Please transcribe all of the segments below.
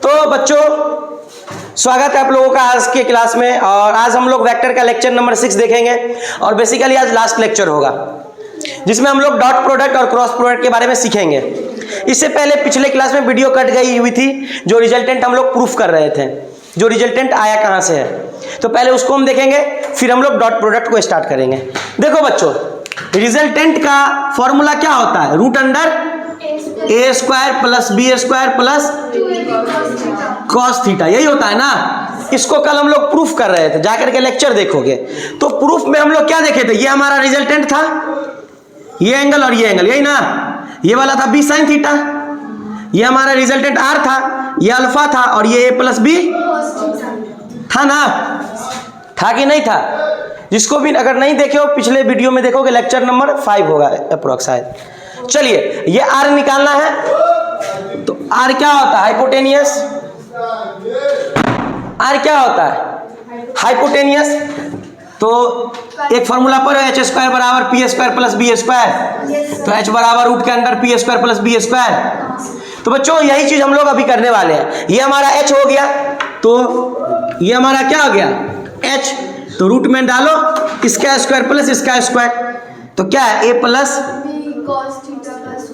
तो बच्चों स्वागत है आप लोगों का आज के क्लास में। और आज हम लोग वेक्टर का लेक्चर नंबर 6 देखेंगे और बेसिकली आज लास्ट लेक्चर होगा जिसमें हम लोग डॉट प्रोडक्ट और क्रॉस प्रोडक्ट के बारे में सीखेंगे। इससे पहले पिछले क्लास में वीडियो कट गई हुई थी जो रिजल्टेंट हम लोग प्रूफ कर रहे थे, जो रिजल्टेंट आया कहाँ से है, तो पहले उसको हम देखेंगे फिर हम लोग डॉट प्रोडक्ट को स्टार्ट करेंगे। देखो बच्चों, रिजल्टेंट का फॉर्मूला क्या होता है? Root under a square plus B square plus cos theta, यही होता है ना। इसको कल हम लोग प्रूफ कर रहे थे, जाकर के लेक्चर देखोगे। तो प्रूफ में हम लोग क्या देखे थे? ये हमारा रिजल्टेंट था, ये एंगल और ये एंगल, यही ना। ये वाला था बी साइन थीटा, ये हमारा रिजल्टेंट आर था, ये अल्फा था और ये ए प्लस बी था ना। था कि नहीं था? जिसको भी अगर नहीं देखे हो पिछले वीडियो में देखोगे, लेक्चर नंबर 5 होगा अप्रोक्स शायद। चलिए, ये आर निकालना है। तो आर क्या होता है? हाइपोटेनियस। आर क्या होता है? हाइपोटेनियस। तो एक फॉर्मूला पर एच स्क्वायर बराबर P square plus B square, तो एच बराबर रूट के अंदर P square plus B square. तो बच्चों यही चीज हम लोग अभी करने वाले हैं। ये हमारा एच हो गया, तो ये हमारा क्या हो गया? एच। तो रूट में डालो इसका स्क्वायर प्लस इसका स्क्वायर, तो क्या है? ए प्लस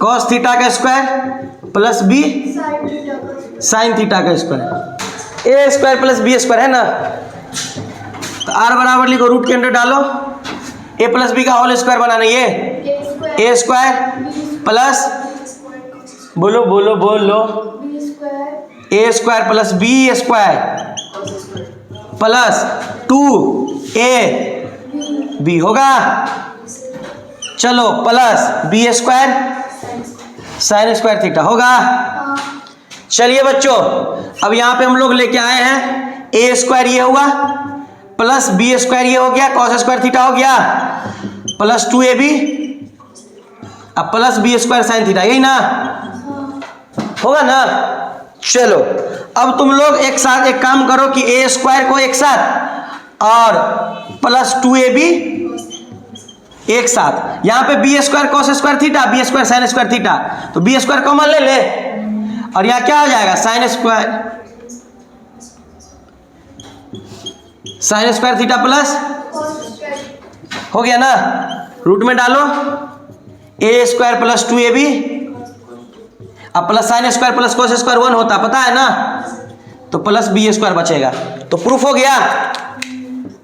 कॉस थीटा का square plus B sine theta का square, A square plus B square है ना। तो आर बराबर लिखो, रूट के अंदर डालो ए प्लस बी का होल स्क्वायर बनाना, ये ए स्क्वायर प्लस बोलो बोलो बोलो a square plus B square plus 2 b होगा। चलो plus B square sine square theta होगा। चलिए बच्चों, अब यहाँ पे हम लोग लेके आए हैं ए स्क्वायर ये हुआ प्लस बी स्क्वायर ये हो गया, कॉस स्क्वायर थीटा हो गया प्लस 2ab अब plus B square sine theta, यही ना होगा ना। चलो अब तुम लोग एक साथ एक काम करो कि ए स्क्वायर को एक साथ और प्लस 2ab एक साथ। यहां पे B square cos square theta, B square sine square theta, तो बी स्क्वायर कॉमन ले ले और यहां क्या हो जाएगा? साइन स्क्वायर थीटा प्लस हो गया ना। रूट में डालो ए स्क्वायर प्लस 2ab, अब plus sine square plus cos square 1 होता, पता है ना। तो प्लस बी स्क्वायर बचेगा। तो प्रूफ हो गया,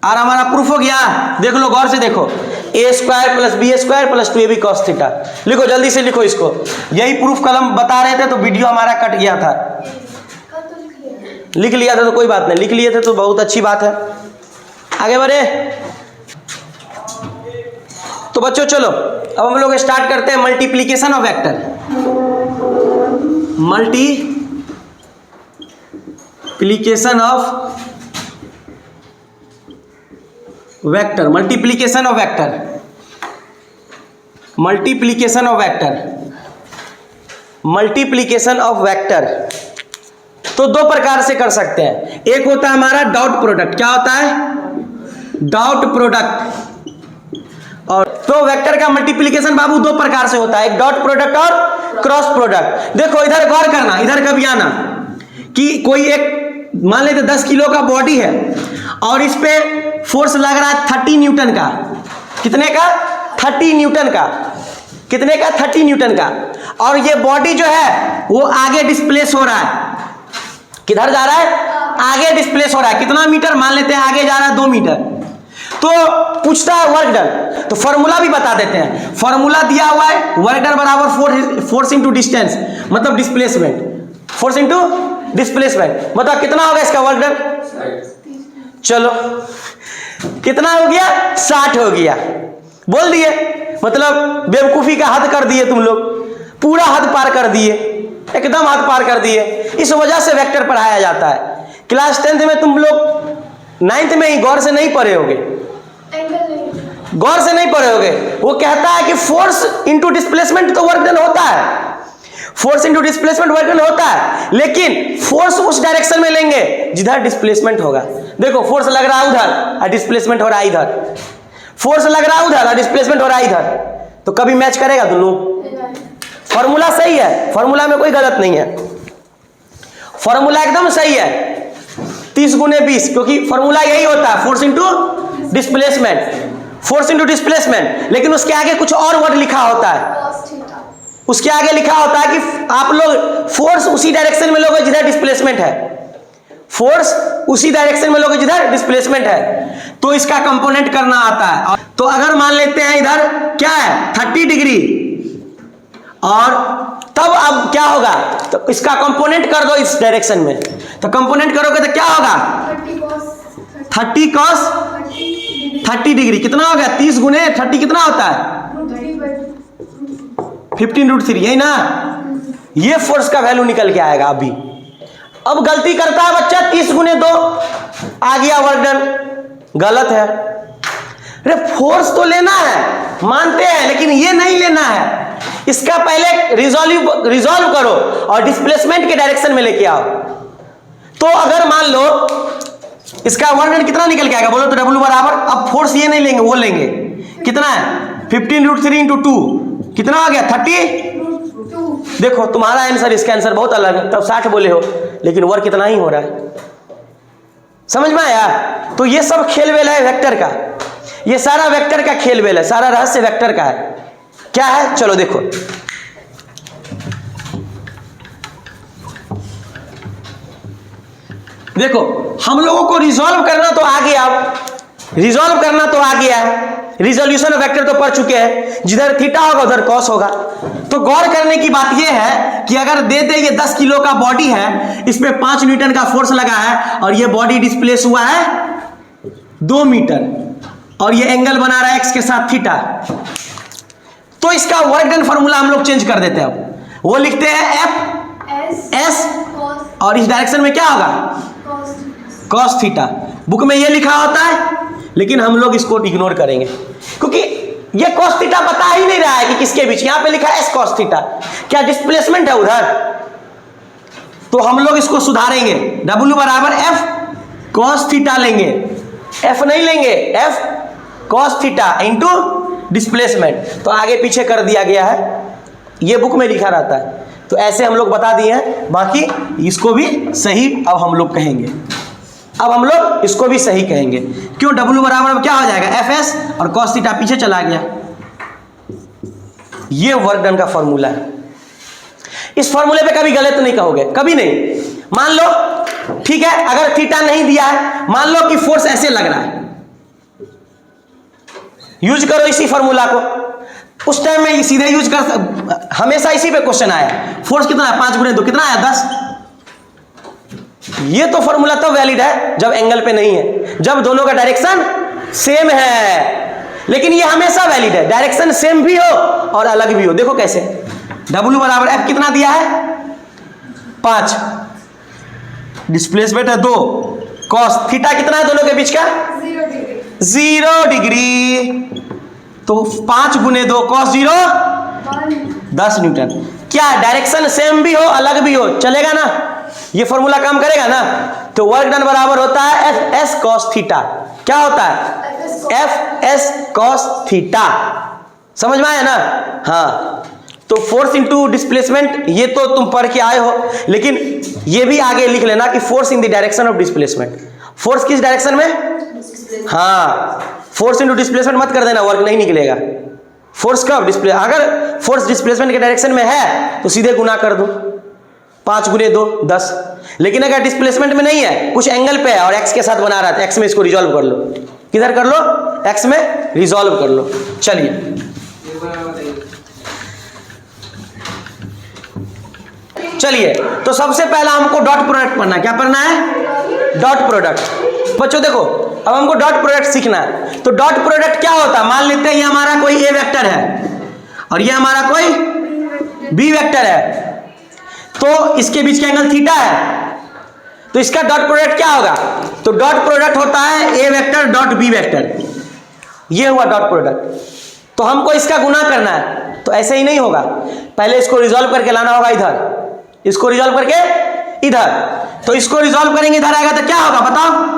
और हमारा प्रूफ हो गया। देख लो, गौर से देखो, a square plus B square plus 2ab cos theta. लिखो जल्दी से लिखो इसको। यही प्रूफ कल हम बता रहे थे तो वीडियो हमारा कट गया था। लिख लिया था तो कोई बात नहीं, लिख लिए थे तो बहुत अच्छी बात है। आगे बढ़े तो बच्चों चलो अब हम लोग स्टार्ट करते हैं multiplication of vector. Multiplication of vector, multiplication of vector, multiplication of vector, multiplication of vector. तो दो प्रकार से कर सकते हैं। एक होता है हमारा डॉट प्रोडक्ट। क्या होता है? Dot product. और तो वेक्टर का मल्टीप्लीकेशन बाबू दो प्रकार से होता है, एक डॉट प्रोडक्ट और क्रॉस प्रोडक्ट। देखो इधर गौर करना, इधर कभी आना कि कोई एक मान लेते 10 किलो का बॉडी है और इस पे फोर्स लग रहा है 30 न्यूटन का। कितने का? 30 न्यूटन का। कितने का? 30 न्यूटन का। और ये बॉडी जो है वो आगे डिस्प्लेस हो रहा है। किधर जा रहा है? आगे डिस्प्लेस हो रहा है। कितना मीटर? मान लेते हैं आगे जा रहा है 2 मीटर। तो पूछता है वर्क डन, तो फॉर्मूला भी बता देते हैं। फॉर्मूला दिया हुआ है, वर्क डन बराबर फोर्स इंटू डिस्टेंस, मतलब डिस्प्लेसमेंट। फोर्स इंटू डिस्प्लेसमेंट मतलब कितना होगा इसका वर्क डन? चलो कितना हो गया? 60 हो गया। बोल दिए, मतलब बेवकूफी का हद कर दिए तुम लोग, पूरा हद पार कर दिए, एकदम हद पार कर दिए। इस वजह से वेक्टर पढ़ाया जाता है। क्लास 10th में तुम लोग 9th में ही गौर से नहीं पढ़े होगे, गौर से नहीं पढ़े होगे। वो कहता है कि फोर्स इंटू डिस्प्लेसमेंट तो वर्क डन होता है, force into displacement work done होता है, लेकिन फोर्स उस डायरेक्शन में लेंगे जिधर डिस्प्लेसमेंट होगा। देखो फोर्स लग रहा है उधर और डिस्प्लेसमेंट हो रहा है इधर, फोर्स लग रहा है उधर और डिस्प्लेसमेंट हो रहा है इधर, तो कभी मैच करेगा दोनों? फॉर्मूला सही है, फॉर्मूला में कोई गलत नहीं है। फॉर्मूला एकदम सही है, 30 गुने 20, क्योंकि फॉर्मूला यही होता है, force into displacement, force into displacement. लेकिन उसके आगे कुछ और वर्ड लिखा होता है, उसके आगे लिखा होता है कि आप लोग फोर्स उसी डायरेक्शन में लोगे जिधर डिस्प्लेसमेंट है, फोर्स उसी डायरेक्शन में लोगे जिधर डिस्प्लेसमेंट है, तो इसका कंपोनेंट करना आता है। तो अगर मान लेते हैं इधर क्या है 30 डिग्री, और तब अब क्या होगा, तो इसका कंपोनेंट कर दो इस डायरेक्शन में, तो कंपोनेंट करोगे तो क्या होगा 30 cos 30 डिग्री, कितना हो गया 30 गुने 30 कितना होता है 15√3, यही ना, ये फोर्स का वैल्यू निकल के आएगा अभी। अब गलती करता है बच्चा, 30 गुने 2 आ गया वर्क डन, गलत है। अरे फोर्स तो लेना है, मानते हैं, लेकिन ये नहीं लेना है, इसका पहले रिजॉल्व करो और डिस्प्लेसमेंट के डायरेक्शन में लेके आओ। तो अगर मान लो इसका वर्क डन कितना निकल के आएगा बोलो तो W बराबर, अब फोर्स ये नहीं लेंगे, वो लेंगे, कितना है 15√3 इंटू 2, कितना आ गया 30। देखो तुम्हारा आंसर इसका आंसर बहुत अलग है, तब 60 बोले हो, लेकिन वर्क कितना ही हो रहा है, समझ में आया। तो ये सब खेल वेल है वेक्टर का, ये सारा वेक्टर का खेल वेल है, सारा रहस्य वेक्टर का है। क्या है चलो देखो, देखो हम लोगों को रिजॉल्व करना तो आ गया, रिजॉल्व करना तो आ गया है, रिजोल्यूशन ऑफ वेक्टर तो पढ़ चुके हैं, जिधर थीटा होगा उधर कॉस होगा। तो गौर करने की बात यह है कि अगर दे दे ये 10 किलो का बॉडी है, इसमें 5 न्यूटन का फोर्स लगा है, और ये बॉडी डिस्प्लेस हुआ है 2 मीटर, और ये एंगल बना रहा है एक्स के साथ थीटा, तो इसका वर्क डन फॉर्मूला हम लोग चेंज कर देते हैं। अब वो लिखते हैं एफ एस, और इस डायरेक्शन में क्या होगा कॉस थीटा, बुक में ये लिखा होता है, लेकिन हम लोग इसको इग्नोर करेंगे क्योंकि ये कॉस थीटा बता ही नहीं रहा है कि किसके बीच, यहां पे लिखा है एस कॉस थीटा, क्या डिस्प्लेसमेंट है उधर, तो हम लोग इसको सुधारेंगे, W बराबर एफ कॉस थीटा लेंगे, एफ नहीं लेंगे, F cos theta into displacement, तो आगे पीछे कर दिया गया है, ये बुक में लिखा रहता है, तो ऐसे हम लोग बता दिए हैं। बाकी इसको भी सही अब हम लोग कहेंगे, अब हम लोग इसको भी सही कहेंगे, क्यों W बराबर अब क्या हो जाएगा एफ एस, और कॉस थीटा पीछे चला गया। ये वर्क डन का फॉर्मूला है, इस फॉर्मूले पे कभी गलत नहीं कहोगे, कभी नहीं। मान लो ठीक है, अगर थीटा नहीं दिया है, मान लो कि फोर्स ऐसे लग रहा है, यूज करो इसी फॉर्मूला को, उस टाइम में सीधे यूज कर, हमेशा इसी पे क्वेश्चन आया, फोर्स कितना है 5 गुने 2 कितना आया 10, ये तो फॉर्मूला तब वैलिड है जब एंगल पे नहीं है, जब दोनों का डायरेक्शन सेम है, लेकिन ये हमेशा वैलिड है, डायरेक्शन सेम भी हो और अलग भी हो। देखो कैसे, W बराबर एफ कितना दिया है 5, डिस्प्लेसमेंट है 2, कॉस थीटा कितना है दोनों के बीच का 0 डिग्री, तो 5 गुने 2 कॉस 0 10 न्यूटन। क्या डायरेक्शन सेम भी हो अलग भी हो चलेगा ना, ये फॉर्मूला काम करेगा ना। तो वर्क डन बराबर होता है एफ एस कॉस थीटा, क्या होता है एफ एस कॉस थीटा, समझ में आया ना। हाँ, तो फोर्स इंटू डिस्प्लेसमेंट ये तो तुम पढ़ के आए हो, लेकिन ये भी आगे लिख लेना कि force in the direction of displacement, force किस डायरेक्शन में, हाँ फोर्स इंटू डिस्प्लेसमेंट मत कर देना, वर्क नहीं निकलेगा। फोर्स कब डिस्प्ले, अगर फोर्स डिस्प्लेसमेंट के डायरेक्शन में है तो सीधे गुना कर दो, 5 गुने 2 10, लेकिन अगर डिस्प्लेसमेंट में नहीं है, कुछ एंगल पे है और एक्स के साथ बना रहा है, एक्स में इसको रिजॉल्व कर लो, किधर कर लो एक्स में रिजॉल्व कर लो। चलिए चलिए, तो सबसे पहला हमको डॉट प्रोडक्ट पढ़ना है, क्या पढ़ना है डॉट प्रोडक्ट। बच्चों देखो अब हमको डॉट प्रोडक्ट सीखना है, तो डॉट प्रोडक्ट क्या होता है, मान लेते हैं ये हमारा कोई ए वेक्टर है और ये हमारा कोई बी वेक्टर है, तो इसके बीच का एंगल थीटा है, तो इसका डॉट प्रोडक्ट क्या होगा, तो डॉट प्रोडक्ट होता है A vector dot B vector, ये हुआ डॉट प्रोडक्ट। तो हमको इसका गुना करना है, तो ऐसे ही नहीं होगा, पहले इसको रिजॉल्व करके लाना होगा इधर, इसको रिजॉल्व करके इधर, तो इसको रिजॉल्व करेंगे इधर आएगा तो क्या होगा बताओ,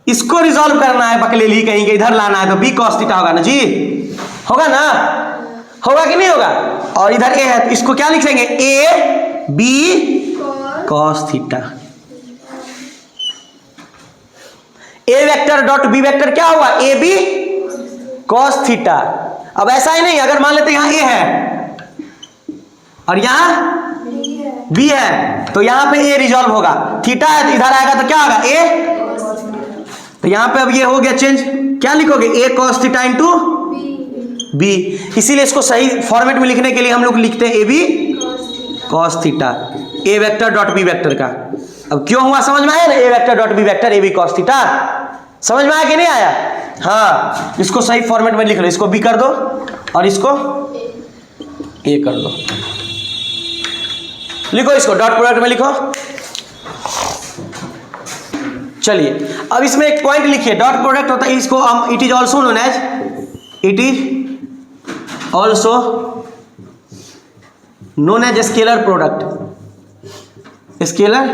इसको रिजॉल्व करना है बकलेली कहीं के, इधर लाना है तो बी कॉस थीटा होगा ना जी, होगा ना, होगा कि नहीं होगा। और इधर ए है तो इसको क्या लिखेंगे A B cos theta. A vector dot B vector क्या हुआ, ए बी कॉस थीटा। अब ऐसा ही नहीं, अगर मान लेते यहां ए है और यहां बी है तो यहां पे ए रिजॉल्व होगा, थीटा है तो इधर आएगा तो क्या होगा ए, तो यहां पे अब ये हो गया चेंज, क्या लिखोगे ए कॉस थीटा इंटू बी। इसीलिए इसको सही फॉर्मेट में लिखने के लिए हम लोग लिखते हैं a B cos theta, A vector dot B vector का। अब क्यों हुआ समझ में आया ना, a vector dot B vector a B cos theta, समझ में आया कि नहीं आया? हाँ, इसको सही फॉर्मेट में लिख लो, इसको बी कर दो और इसको ए कर दो, लिखो इसको डॉट प्रोडक्ट में लिखो। चलिए अब इसमें एक पॉइंट लिखिए, डॉट प्रोडक्ट होता है इसको हम, it is also known as, it is also known as scalar product, scalar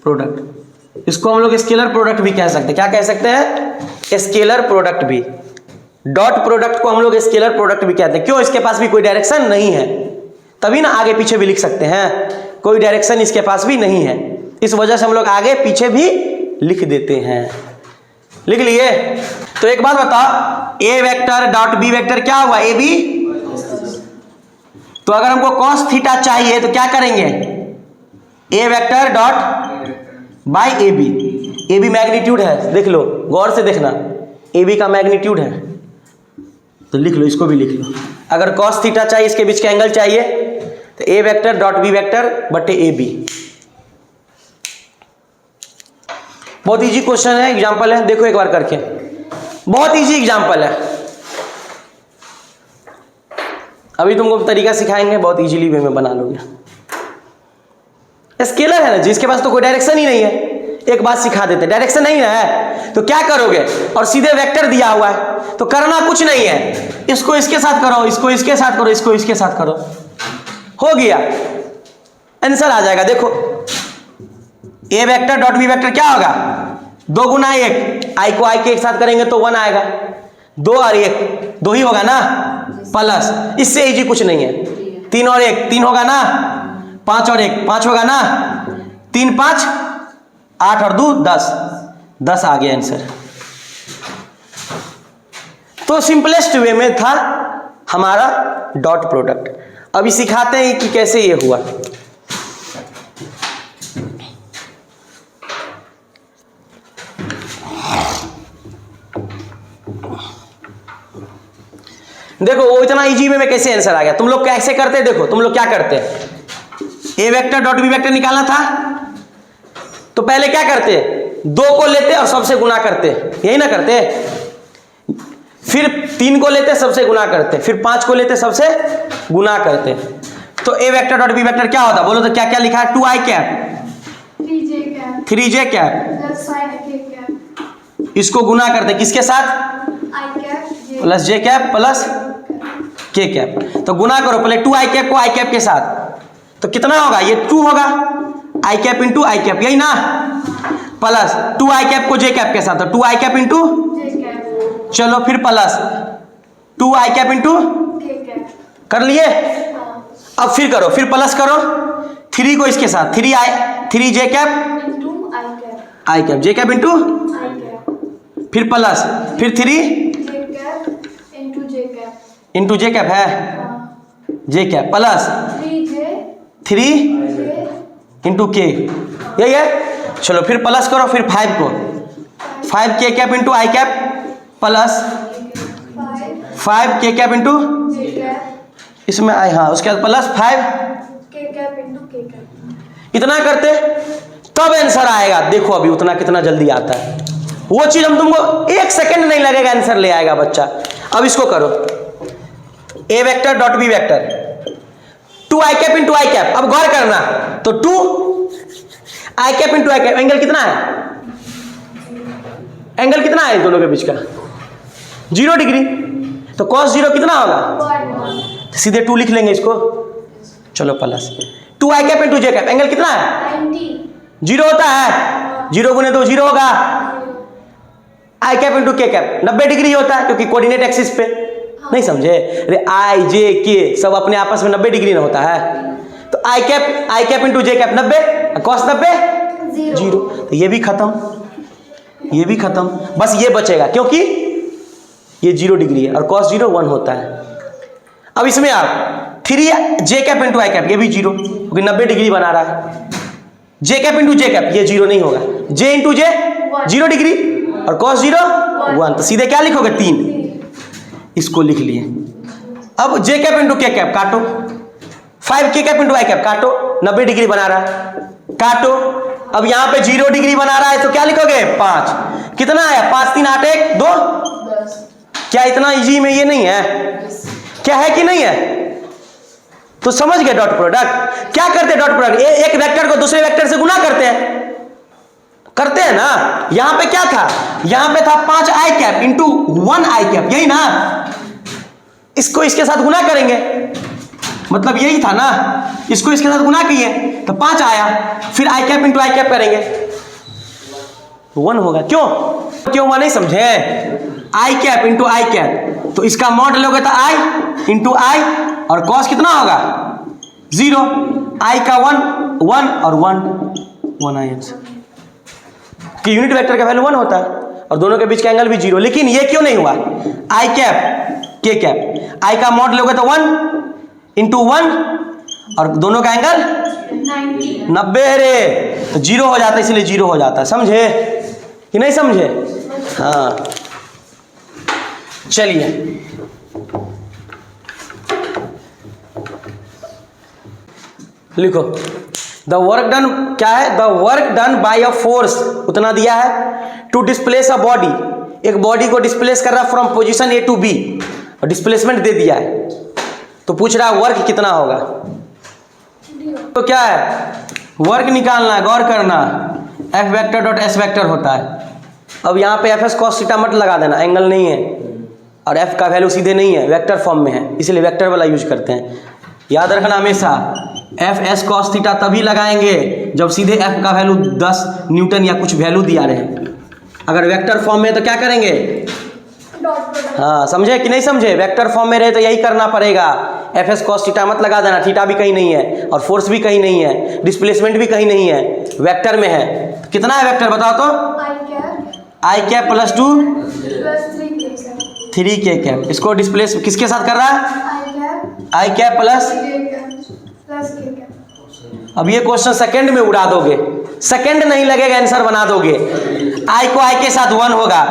product, इसको हम लोग स्केलर प्रोडक्ट भी कह सकते हैं। क्या कह सकते हैं? स्केलर प्रोडक्ट भी। डॉट प्रोडक्ट को हम लोग स्केलर प्रोडक्ट भी कहते हैं। क्यों? इसके पास भी कोई डायरेक्शन नहीं है, तभी ना आगे पीछे भी लिख सकते हैं, कोई डायरेक्शन इसके पास भी नहीं है, इस वजह से हम लोग आगे पीछे भी लिख देते हैं। लिख लिए? तो एक बात बताओ, ए वेक्टर डॉट बी वेक्टर क्या हुआ, ए बी। तो अगर हमको कॉस थीटा चाहिए तो क्या करेंगे, a vector dot by a B. A b magnitude है, देख लो, गौर से देखना, ए बी का मैग्नीट्यूड है, तो लिख लो, इसको भी लिख लो। अगर कॉस थीटा चाहिए, इसके बीच का एंगल चाहिए, तो ए वेक्टर डॉट बी वेक्टर बटे ए बी। बहुत इजी क्वेश्चन है, एग्जांपल है, देखो एक बार करके, बहुत इजी एग्जांपल है। अभी तुमको तरीका सिखाएंगे, बहुत इजीली वे में बना लोगे। स्केलर है ना, जिसके पास तो कोई डायरेक्शन ही नहीं है, एक बात सिखा देते, डायरेक्शन नहीं है तो क्या करोगे, और सीधे वेक्टर दिया हुआ है तो करना कुछ नहीं है, इसको इसके साथ करो, इसको इसके साथ करो, इसको इसके साथ करो, हो गया, आंसर आ जाएगा। देखो ए वेक्टर डॉट बी वेक्टर क्या होगा, 2 गुना 1, आई को आई के एक साथ करेंगे तो 1 आएगा, 2 और 1 2 ही होगा ना, प्लस, इससे इजी कुछ नहीं है, 3 और 1 3 होगा ना, 5 और 1 5 होगा ना, 3 5 8 और 2 10, 10 आ गया आंसर। तो सिंपलेस्ट वे में था हमारा डॉट प्रोडक्ट। अभी सिखाते हैं कि कैसे ये हुआ। देखो वो इतना इजी वे में कैसे आंसर आ गया। तुम लोग कैसे करते, देखो तुम लोग क्या करते, ए वेक्टर डॉट बी वेक्टर निकालना था तो पहले क्या करते, 2 को लेते और सबसे गुना करते, यही ना करते, फिर 3 को लेते सबसे गुना करते, फिर 5 को लेते सबसे गुना करते। तो ए वेक्टर डॉट बी वेक्टर क्या होता, बोलो तो क्या क्या लिखा है, 2i कैप 3j कैप, इसको गुना करते किसके साथ, प्लस जे कैप प्लस के कैप। तो गुना करो पहले 2i कैप को i कैप के साथ, तो कितना होगा, ये 2 होगा, i cap into i cap, यही ना, प्लस 2i कैप को j कैप के साथ, तो 2i कैप इंटू, चलो फिर प्लस 2i कैप इंटू कर लिए। अब फिर करो, फिर प्लस करो 3 को इसके साथ, 3j कैप आई कैप, j कैप इंटू, फिर प्लस, फिर 3 इंटू जे कैप है, जे कैप प्लस 3 इंटू के, यही है। चलो फिर प्लस करो, फिर 5 को 5k cap into i cap plus 5k cap into, इसमें आई, हाँ उसके बाद plus 5k cap into k cap. इतना करते तब आंसर आएगा। देखो अभी उतना कितना जल्दी आता है, वो चीज हम तुमको 1 सेकंड नहीं लगेगा, आंसर ले आएगा बच्चा। अब इसको करो, a vector dot B vector 2i cap into i cap. अब गौर करना, तो 2i cap into i cap, angle कितना है, एंगल कितना है दोनों के बीच का, 0 डिग्री, तो cos 0 कितना होगा, तो सीधे 2 लिख लेंगे इसको, चलो प्लस 2i कैप इंटू जे कैप, एंगल कितना है 0 होता है, 0 गुने 2 0 होगा, आई cap into k cap 90 degree होता है, क्योंकि कोऑर्डिनेट एक्सिस पे, नहीं समझे, अरे आई जे के सब अपने आपस में 90 डिग्री ना होता है, तो आई कैप इंटू जे कैप 90, कॉस 90 0, तो ये भी खत्म, ये भी खत्म, बस ये बचेगा क्योंकि ये 0 डिग्री है और कॉस 0 1 होता है। अब इसमें आप 3 जे कैप इंटू आई कैप, ये भी 0 क्योंकि 90 डिग्री बना रहा है। जे कैप इंटू जे कैप, ये 0 नहीं होगा, जे इंटू जे 0 डिग्री और कॉस 0 1, तो सीधे क्या लिखोगे 3, इसको लिख लिए। अब जे कैप इंटू के कैप काटो, 5 के कैप इंटू आई कैप काटो, 90 डिग्री बना रहा है, काटो। अब यहां पे 0 डिग्री बना रहा है तो क्या लिखोगे 5, कितना आया 5 3 8 1 2, क्या इतना इजी में ये नहीं है, क्या है कि नहीं है? तो समझ गए डॉट प्रोडक्ट क्या करते हैं? डॉट प्रोडक्ट एक वेक्टर को दूसरे वेक्टर से गुना करते हैं ना। यहां पे क्या था, यहां पे था 5 आई कैप इंटू 1 आई कैप, यही ना, इसको इसके साथ गुना करेंगे, मतलब यही था ना, इसको इसके साथ गुना किए तो 5 आया, फिर आई कैप इंटू आई कैप करेंगे तो 1 होगा। क्यों हुआ नहीं समझे? आई कैप इंटू आई कैप, तो इसका मॉड लोगे तो आई इंटू आई और कॉस कितना होगा 0, आई का 1 और 1 आई कि यूनिट वेक्टर का वैल्यू 1 होता है और दोनों के बीच का एंगल भी 0। लेकिन ये क्यों नहीं हुआ? आई कैप के कैप, आई का मॉड लोगे तो 1 इंटू 1 और दोनों का एंगल 90 रे, तो 0 हो जाता है, इसलिए 0 हो जाता है। समझे कि नहीं समझे? हाँ चलिए, लिखो द वर्क डन, क्या है? The work done by a force, उतना दिया है, टू डिस्प्लेस अ बॉडी, एक बॉडी को डिस्प्लेस कर रहा है from position A to B और डिस्प्लेसमेंट दे दिया है, तो पूछ रहा है वर्क कितना होगा। तो क्या है, वर्क निकालना है, गौर करना, F vector dot S vector होता है। अब यहाँ पे एफ एस कॉस थीटा मत लगा देना, एंगल नहीं है और एफ का वैल्यू सीधे नहीं है, वेक्टर फॉर्म में है, इसलिए वेक्टर वाला यूज करते हैं। याद रखना हमेशा एफ एस कॉस थीटा तभी लगाएंगे जब सीधे एफ का वैल्यू 10 न्यूटन या कुछ वैल्यू दिया रहे। अगर वेक्टर फॉर्म में तो क्या करेंगे? हाँ समझे कि नहीं समझे? वेक्टर फॉर्म में रहे तो यही करना पड़ेगा, एफ एस कॉस थीटा मत लगा देना, थीटा भी कहीं नहीं है और फोर्स भी कहीं नहीं है, डिस्प्लेसमेंट भी कहीं नहीं है, वेक्टर में है। कितना है वेक्टर बताओ तो? आई कैप प्लस 2 3 के कैप, इसको डिस्प्लेस किसके साथ कर रहा है? आई कैप प्लस। अब ये क्वेश्चन सेकंड में उड़ा दोगे, सेकंड नहीं लगेगा, आंसर बना दोगे। आई को आई के साथ 1 होगा,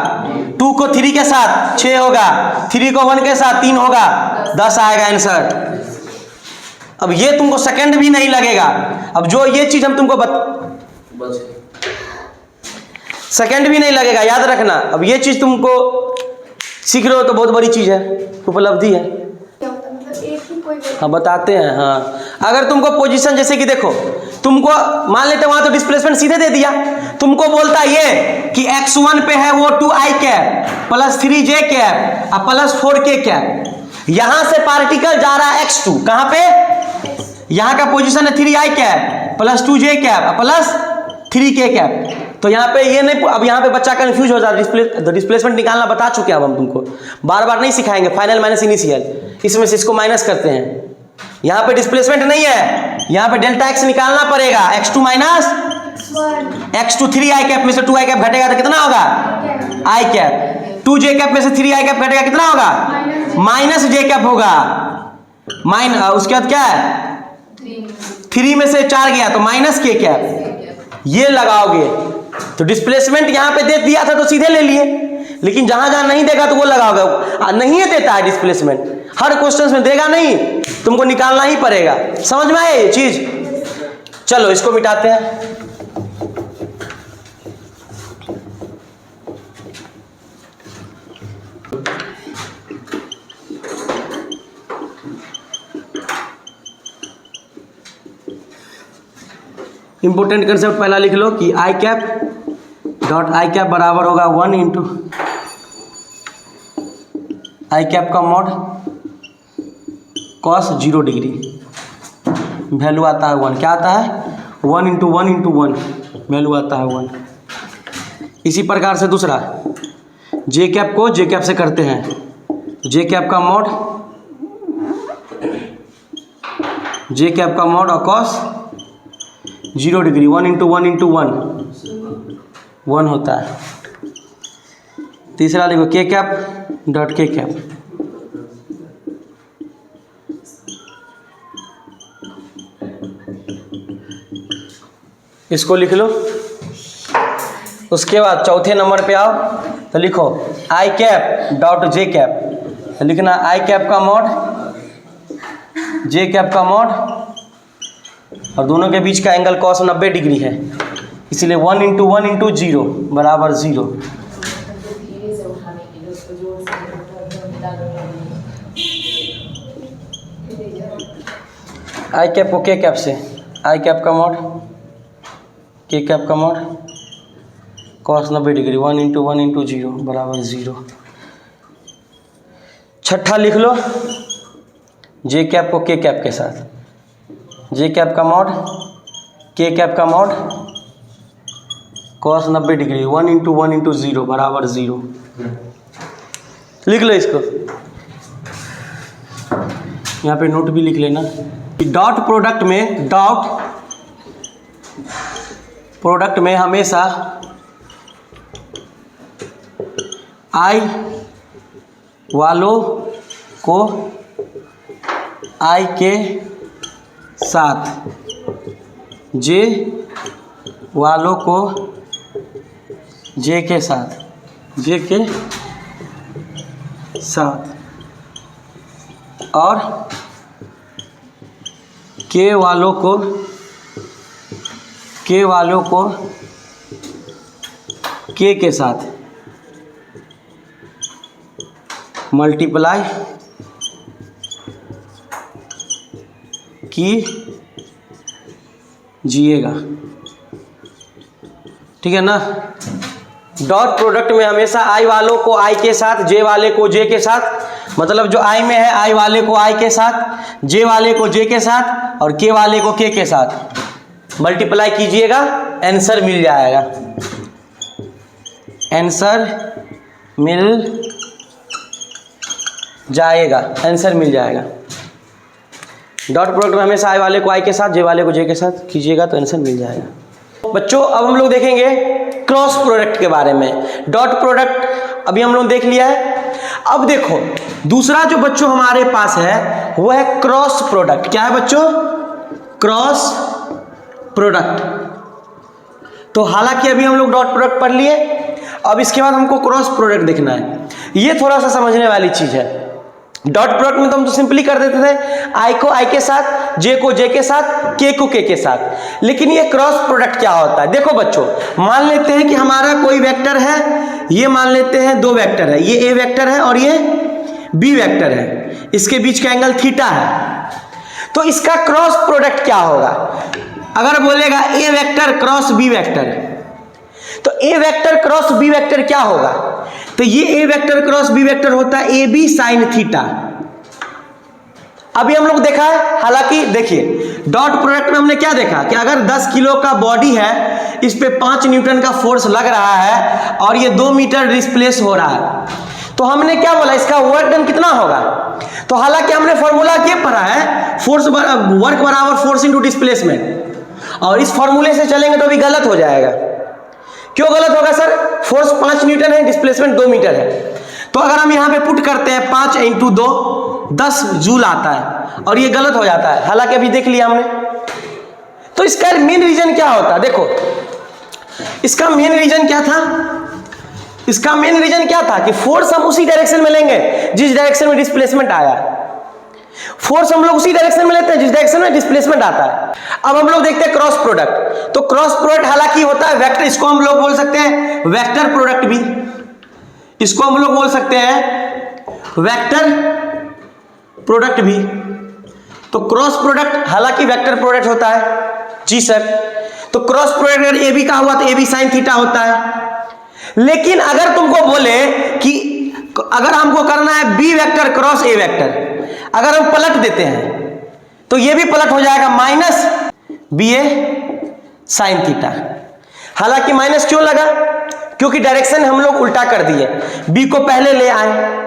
2 को 3 के साथ 6 होगा, 3 को 1 के साथ 3 होगा, 10 आएगा आंसर। अब ये तुमको सेकंड भी नहीं लगेगा। अब जो ये चीज हम तुमको सेकंड भी नहीं लगेगा, याद रखना। अब ये चीज तुमको सीख रहे हो तो बहुत बड़ी चीज है, उपलब्धि है। हाँ बताते हैं। हाँ अगर तुमको पोजीशन, जैसे कि देखो, तुमको मान लेते वहां तो डिस्प्लेसमेंट सीधे दे दिया, तुमको बोलता ये कि x1 पे है वो 2 आई कैप प्लस 3 जे कैप और प्लस 4 के कैप। यहां से पार्टिकल जा रहा है x2, कहां पे? यहां का पोजीशन है 3 आई कैप प्लस 2 जे कैप प्लस 3 के कैप। तो यहाँ पे ये नहीं, अब यहाँ पे बच्चा कंफ्यूज हो जाता है। डिस्प्लेसमेंट निकालना बता चुके हैं अब हम तुमको, बार बार नहीं सिखाएंगे। फाइनल माइनस इनिशियल, इसमें से इसको माइनस करते हैं। यहाँ पे डिस्प्लेसमेंट नहीं है, यहाँ पे डेल्टा एक्स निकालना पड़ेगा, x2 माइनस x2, 3 आई कैप में से 2 आई कैप घटेगा तो कितना होगा? आई कैप। 2 जे कैप में से 3 आई कैप घटेगा कितना होगा? माइनस जे कैप होगा। उसके बाद क्या है? 3 में से 4 गया तो माइनस के कैप। ये लगाओगे तो डिस्प्लेसमेंट यहाँ पे दे दिया था तो सीधे ले लिए, लेकिन जहां जहां नहीं देगा तो वो लगाओगे। नहीं देता है डिस्प्लेसमेंट, हर क्वेश्चन में देगा नहीं, तुमको निकालना ही पड़ेगा। समझ में आया ये चीज? चलो इसको मिटाते हैं। इंपोर्टेंट कंसेप्ट पहला लिख लो कि आई कैप डॉट आई कैप बराबर होगा 1 इंटू आई कैप का मॉड कॉस 0 डिग्री, वैल्यू आता है 1। क्या आता है? 1 इंटू 1 इंटू 1, वैल्यू आता है 1। इसी प्रकार से दूसरा जे कैप को जे कैप से करते हैं, जे कैप का मॉड जे कैप का मॉड और कॉस 0 डिग्री, 1 इंटू 1 इंटू 1 1 होता है। तीसरा लिखो के कैप डॉट के कैप, इसको लिख लो। उसके बाद चौथे नंबर पे आओ तो लिखो आई कैप डॉट जे कैप, लिखना आई कैप का मॉड जे कैप का मॉड, और दोनों के बीच का एंगल कॉस 90 डिग्री है, इसलिए 1 इंटू 1 इंटू 0 बराबर 0। आई कैप को के कैप से, आई कैप का मॉड के कैप का mod cos 90 degree, 1 into 1 into 0 बराबर 0। छठा लिख लो जे कैप को के कैप के साथ, जे कैप का मॉड के कैप का mod cos 90 degree, 1 into 1 into 0 बराबर 0। लिख लो इसको, यहाँ पे नोट भी लिख लेना। डॉट प्रोडक्ट में हमेशा आई वालों को आई के साथ, जे वालों को जे के साथ, जे के साथ, और के वालों को के साथ मल्टीप्लाई कीजिएगा, ठीक है ना। डॉट प्रोडक्ट में हमेशा आई वालों को आई के साथ, जे वाले को जे के साथ, मतलब जो आई में है आई वाले को आई के साथ, जे वाले को जे के साथ और के वाले को के साथ मल्टीप्लाई कीजिएगा, आंसर मिल जाएगा, आंसर मिल जाएगा, आंसर मिल जाएगा। डॉट प्रोडक्ट में हमेशा आई वाले को आई के साथ, जे वाले को जे के साथ कीजिएगा तो आंसर मिल जाएगा। बच्चों अब हम लोग देखेंगे क्रॉस प्रोडक्ट के बारे में। डॉट प्रोडक्ट अभी हम लोग देख लिया है। अब देखो दूसरा जो बच्चों हमारे पास है वो है क्रॉस प्रोडक्ट। क्या है बच्चों? Cross product. तो हालांकि अभी हम लोग डॉट प्रोडक्ट पढ़ लिए, अब इसके बाद हमको क्रॉस प्रोडक्ट देखना है। ये थोड़ा सा समझने वाली चीज है। डॉट प्रोडक्ट में तो हम तो सिंपली कर देते थे आई को आई के साथ, जे को जे के साथ, के को के साथ। लेकिन ये क्रॉस प्रोडक्ट क्या होता है? देखो बच्चों, मान लेते हैं कि हमारा कोई वेक्टर है, ये मान लेते हैं दो वेक्टर है, ये ए वेक्टर है और ये बी वेक्टर है, इसके बीच का एंगल थीटा है। तो इसका क्रॉस प्रोडक्ट क्या होगा? अगर बोलेगा ए वेक्टर क्रॉस बी वेक्टर, तो ए वेक्टर क्रॉस बी वेक्टर क्या होगा? तो ये ए वेक्टर क्रॉस बी वेक्टर होता है ए बी साइन थीटा। अभी हम लोग देखा है, हालांकि देखिए डॉट प्रोडक्ट में हमने क्या देखा कि अगर 10 किलो का बॉडी है, इस पे 5 न्यूटन का फोर्स लग रहा है और ये 2 मीटर डिस्प्लेस हो रहा है, तो हमने क्या बोला इसका वर्क डन कितना होगा? तो हालांकि हमने फॉर्मूला क्या पढ़ा है, फोर्स वर्क बराबर फोर्स इंटू डिस्प्लेसमेंट, और इस फॉर्मूले से चलेंगे तो अभी गलत हो जाएगा। क्यों गलत होगा सर? फोर्स 5 न्यूटन है, डिस्प्लेसमेंट 2 मीटर है। तो अगर हम यहां पे पुट करते हैं 5 इंटू 2 10 जूल आता है, और ये गलत हो जाता है, हालांकि अभी देख लिया हमने। तो इसका मेन रीजन क्या होता है? देखो इसका मेन रीजन क्या था? इसका मेन रीजन क्या था कि फोर्स हम उसी डायरेक्शन में लेंगे जिस डायरेक्शन में डिस्प्लेसमेंट आया है। फोर्स हम लोग उसी डायरेक्शन में लेते हैं जिस डायरेक्शन में डिस्प्लेसमेंट आता है। अब हम लोग देखते हैं क्रॉस प्रोडक्ट। तो क्रॉस प्रोडक्ट हालांकि होता है वेक्टर, इसको हम लोग बोल सकते हैं वेक्टर प्रोडक्ट भी, इसको हम लोग बोल सकते हैं वेक्टर प्रोडक्ट भी। तो क्रॉस प्रोडक्ट हालांकि वेक्टर प्रोडक्ट होता है। जी सर, तो क्रॉस प्रोडक्ट अगर ए बी का हुआ तो ए बी साइन थीटा होता है। लेकिन अगर तुमको बोले कि अगर हमको करना है B vector cross A vector, अगर हम पलट देते हैं तो ये भी पलट हो जाएगा minus B A sine theta. हालांकि माइनस क्यों लगा? क्योंकि डायरेक्शन हम लोग उल्टा कर दिए, बी को पहले ले आए।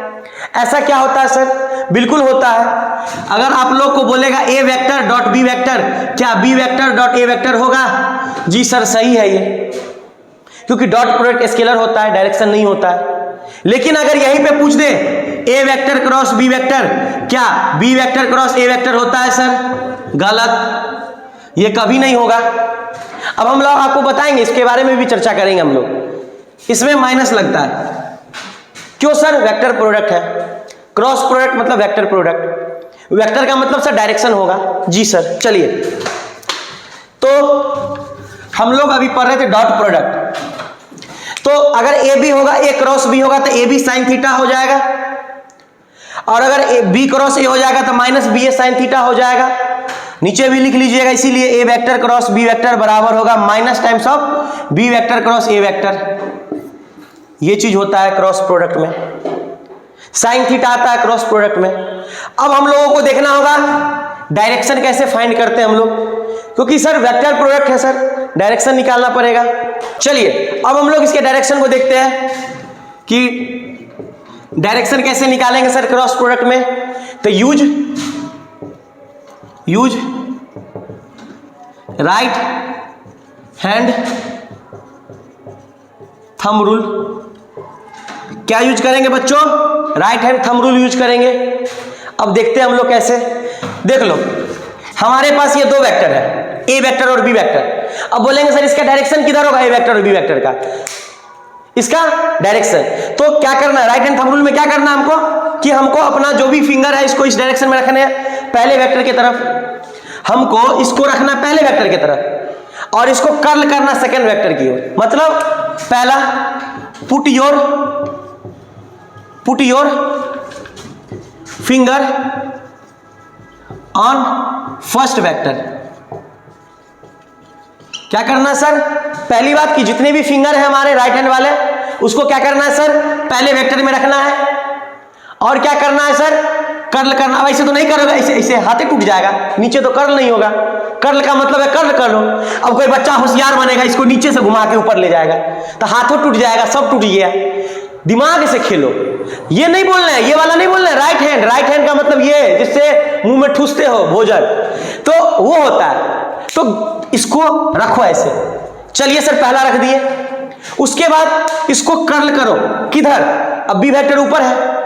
ऐसा क्या होता है सर? बिल्कुल होता है। अगर आप लोग को बोलेगा ए वेक्टर डॉट बी वेक्टर, क्या B vector dot A vector होगा? जी सर सही है ये, क्योंकि डॉट प्रोडक्ट स्केलर होता है, डायरेक्शन नहीं होता है। लेकिन अगर यहीं पे पूछ दे A vector cross B vector, क्या B vector cross A vector होता है सर? गलत, ये कभी नहीं होगा। अब हम लोग आपको बताएंगे, इसके बारे में भी चर्चा करेंगे हम लोग। इसमें माइनस लगता है, क्यों सर? वेक्टर प्रोडक्ट है, क्रॉस प्रोडक्ट मतलब वेक्टर प्रोडक्ट, वेक्टर का मतलब सर डायरेक्शन होगा। जी सर, चलिए तो हम लोग अभी पढ़ रहे थे डॉट प्रोडक्ट। तो अगर ए बी होगा, ए क्रॉस बी होगा तो ए बी साइन थीटा हो जाएगा, और अगर बी क्रॉस ए हो जाएगा तो minus B A sine theta हो जाएगा। नीचे भी लिख लीजिएगा, इसीलिए A vector cross B vector बराबर होगा minus times of B vector cross A vector. ये चीज होता है क्रॉस प्रोडक्ट में, साइन थीटा आता है क्रॉस प्रोडक्ट में। अब हम लोगों को देखना होगा डायरेक्शन कैसे फाइंड करते हैं हम लोग, क्योंकि सर वेक्टर प्रोडक्ट है सर, डायरेक्शन निकालना पड़ेगा। चलिए अब हम लोग इसके डायरेक्शन को देखते हैं कि डायरेक्शन कैसे निकालेंगे सर क्रॉस प्रोडक्ट में। तो use right hand thumb rule. क्या यूज करेंगे बच्चों? Right hand thumb rule use करेंगे। अब देखते हैं हम लोग कैसे। देख लो, हमारे पास ये दो वेक्टर है, ए वेक्टर और बी वेक्टर। अब बोलेंगे सर इसका डायरेक्शन किधर होगा? ए वेक्टर और बी वेक्टर का इसका डायरेक्शन। तो क्या करना है? राइट हैंड थंब रूल में क्या करना है हमको, कि हमको अपना जो भी फिंगर है इसको इस डायरेक्शन में रखने हैं, पहले वेक्टर की तरफ। हमको इसको रखना पहले वेक्टर की तरफ और इसको कर्ल करना सेकंड वेक्टर की ओर। मतलब पहला put your finger on first vector. क्या करना है सर? पहली बात कि जितने भी फिंगर है हमारे राइट हैंड वाले, उसको क्या करना है सर? पहले वेक्टर में रखना है। और क्या करना है सर? कर्ल करना। वैसे तो नहीं करोगे, ऐसे ऐसे हाथे टूट जाएगा, नीचे तो कर्ल नहीं होगा। कर्ल का मतलब है कर्ल कर लो। अब कोई बच्चा होशियार बनेगा, इसको नीचे से घुमा के ऊपर ले जाएगा तो हाथों टूट जाएगा, सब टूट गया। दिमाग से खेलो, ये नहीं बोलना है, ये वाला नहीं बोलना है। राइट हैंड का मतलब ये जिससे मुंह में ठूसते हो भोजन, तो वो होता है। तो इसको रखो ऐसे। चलिए सर पहला रख दिए, उसके बाद इसको कर्ल करो। किधर? अब बी वेक्टर ऊपर है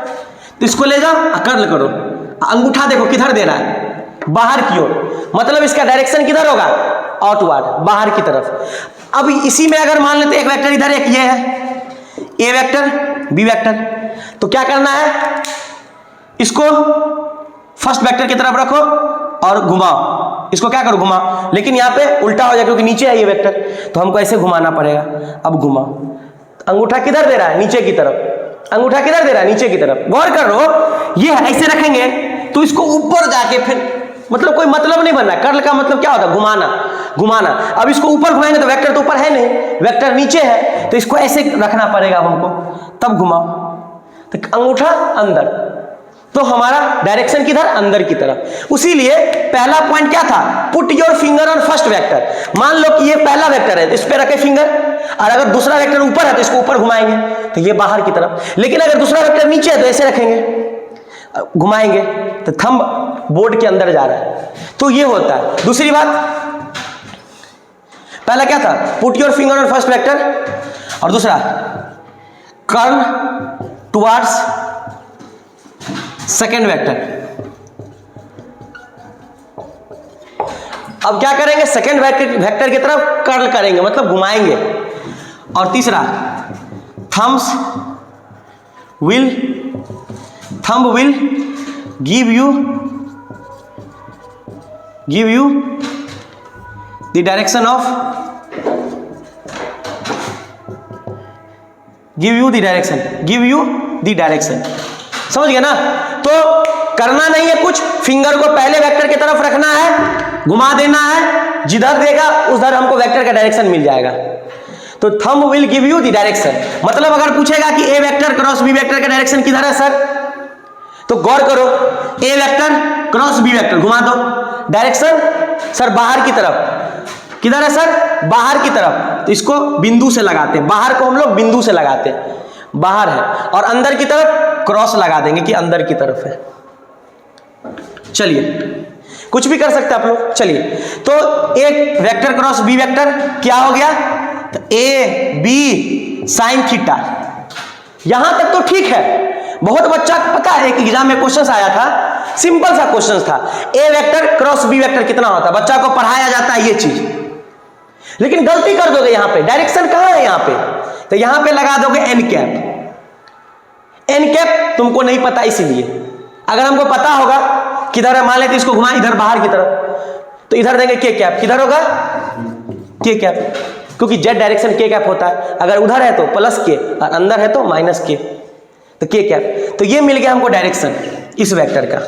तो इसको ले जाओ कर्ल करो। अंगूठा देखो किधर दे रहा है? बाहर की ओर। मतलब इसका डायरेक्शन किधर होगा? आउटवर्ड, बाहर की तरफ। अब इसी में अगर मान लेते एक वेक्टर इधर, एक ये है ए वेक्टर बी वेक्टर, तो क्या करना है? इसको फर्स्ट वेक्टर की तरफ रखो और घुमाओ। इसको क्या करो? घुमाओ। लेकिन यहाँ पे उल्टा हो जाए क्योंकि नीचे है ये वेक्टर, तो हमको ऐसे घुमाना पड़ेगा। अब घुमाओ। अंगूठा किधर दे रहा है? नीचे की तरफ। अंगूठा किधर दे रहा है? नीचे की तरफ। गौर करो, ये ऐसे रखेंगे तो इसको ऊपर जाके फिर मतलब कोई मतलब नहीं बनना। कर्ल का मतलब क्या होता है? घुमाना। अब इसको ऊपर घुमाएंगे तो वेक्टर तो ऊपर है नहीं, वेक्टर नीचे है, तो इसको ऐसे रखना पड़ेगा हमको, तब घुमाओ। तो अंगूठा अंदर, तो हमारा डायरेक्शन किधर? अंदर की तरफ। उसीलिए पहला पॉइंट क्या था? Put your finger on first vector. मान लो कि ये पहला वेक्टर है तो इस पे रखे फिंगर, और अगर दूसरा वेक्टर ऊपर है तो इसको ऊपर घुमाएंगे तो ये बाहर की तरफ। लेकिन अगर दूसरा वेक्टर नीचे है तो ऐसे रखेंगे, घुमाएंगे तो थंब बोर्ड के अंदर जा रहा है, तो ये होता है। दूसरी बात, पहला क्या था? Put your finger on first vector, और दूसरा कर्ल टुवर्ड्स सेकेंड वेक्टर। अब क्या करेंगे? सेकेंड वेक्टर की तरफ कर्ल करेंगे, मतलब घुमाएंगे। और तीसरा, thumb will give you the direction of give you the direction। समझ गए ना? तो करना नहीं है कुछ, फिंगर को पहले वेक्टर की तरफ रखना है, घुमा देना है, जिधर देगा उधर हमको वेक्टर का डायरेक्शन मिल जाएगा। तो thumb will give you the direction. मतलब अगर पूछेगा कि ए वेक्टर क्रॉस बी वेक्टर का डायरेक्शन किधर है सर, तो गौर करो, a vector cross B vector घुमा दो, डायरेक्शन सर बाहर की तरफ। किधर है सर? बाहर की तरफ। तो इसको बिंदु से लगाते हैं, बाहर को हम लोग बिंदु से लगाते हैं, बाहर है। और अंदर की तरफ क्रॉस लगा देंगे कि अंदर की तरफ है। चलिए कुछ भी कर सकते हैं आप लोग। चलिए तो एक वेक्टर क्रॉस बी वेक्टर क्या हो गया, तो ए बी साइन थीटा। यहां तक तो ठीक है। बहुत बच्चा पता है एक एग्जाम में क्वेश्चन आया था, सिंपल सा क्वेश्चन था, A vector cross B vector कितना होता है, बच्चा को पढ़ाया जाता है ये चीज, लेकिन गलती कर दोगे यहां पे। डायरेक्शन कहां है यहां पे, तो यहां पे लगा दोगे एन कैप। एन कैप तुमको नहीं पता इसलिए, अगर हमको पता होगा किधर है, मान लेते इसको घुमा इधर बाहर की तरफ, तो इधर देंगे के कैप, किधर होगा के कैप, क्योंकि जेड डायरेक्शन के कैप होता है। अगर उधर है तो प्लस के और अंदर है तो माइनस के, तो के कैप। तो ये मिल गया हमको डायरेक्शन इस वेक्टर का।